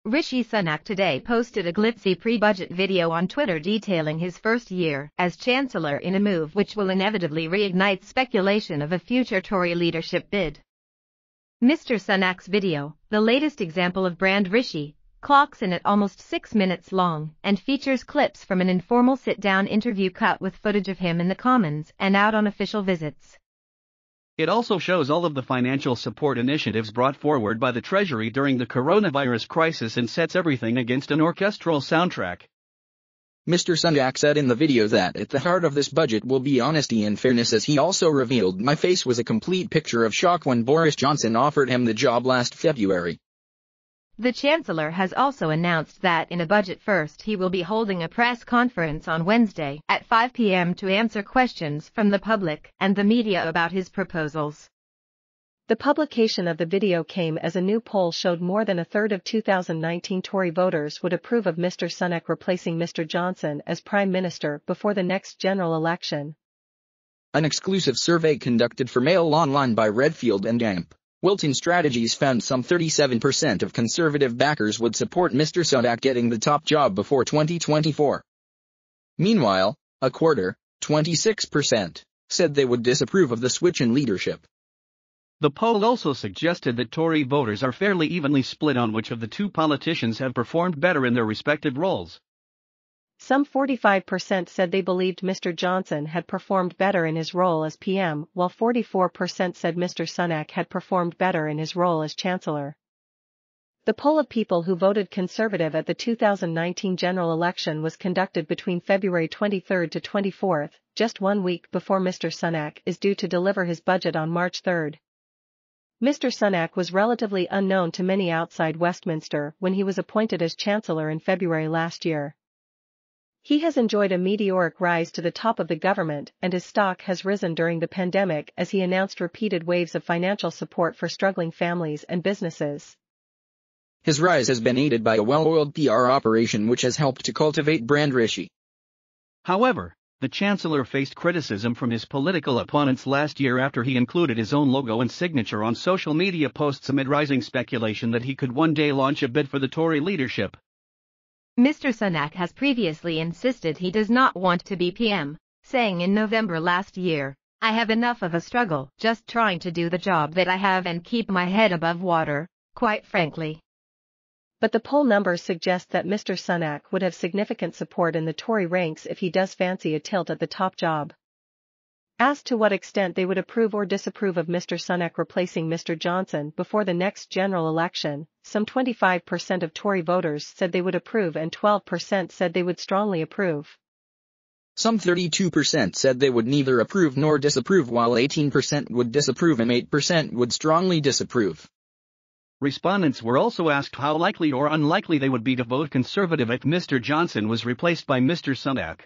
Rishi Sunak today posted a glitzy pre-budget video on Twitter detailing his first year as Chancellor in a move which will inevitably reignite speculation of a future Tory leadership bid. Mr. Sunak's video, the latest example of Brand Rishi, clocks in at almost 6 minutes long and features clips from an informal sit-down interview cut with footage of him in the Commons and out on official visits. It also shows all of the financial support initiatives brought forward by the Treasury during the coronavirus crisis and sets everything against an orchestral soundtrack. Mr. Sunak said in the video that at the heart of this budget will be honesty and fairness, as he also revealed, "My face was a complete picture of shock when Boris Johnson offered him the job last February." The Chancellor has also announced that in a budget first he will be holding a press conference on Wednesday at 5 p.m. to answer questions from the public and the media about his proposals. The publication of the video came as a new poll showed more than a third of 2019 Tory voters would approve of Mr. Sunak replacing Mr. Johnson as Prime Minister before the next general election. An exclusive survey conducted for Mail Online by Redfield and AMP Wilton Strategies found some 37% of Conservative backers would support Mr. Sunak getting the top job before 2024. Meanwhile, a quarter, 26%, said they would disapprove of the switch in leadership. The poll also suggested that Tory voters are fairly evenly split on which of the two politicians have performed better in their respective roles. Some 45% said they believed Mr. Johnson had performed better in his role as PM, while 44% said Mr. Sunak had performed better in his role as Chancellor. The poll of people who voted Conservative at the 2019 general election was conducted between February 23 to 24, just 1 week before Mr. Sunak is due to deliver his budget on March 3. Mr. Sunak was relatively unknown to many outside Westminster when he was appointed as Chancellor in February last year. He has enjoyed a meteoric rise to the top of the government, and his stock has risen during the pandemic as he announced repeated waves of financial support for struggling families and businesses. His rise has been aided by a well-oiled PR operation which has helped to cultivate Brand Rishi. However, the Chancellor faced criticism from his political opponents last year after he included his own logo and signature on social media posts amid rising speculation that he could one day launch a bid for the Tory leadership. Mr. Sunak has previously insisted he does not want to be PM, saying in November last year, "I have enough of a struggle just trying to do the job that I have and keep my head above water, quite frankly." But the poll numbers suggest that Mr. Sunak would have significant support in the Tory ranks if he does fancy a tilt at the top job. Asked to what extent they would approve or disapprove of Mr. Sunak replacing Mr. Johnson before the next general election, some 25% of Tory voters said they would approve and 12% said they would strongly approve. Some 32% said they would neither approve nor disapprove, while 18% would disapprove and 8% would strongly disapprove. Respondents were also asked how likely or unlikely they would be to vote Conservative if Mr. Johnson was replaced by Mr. Sunak.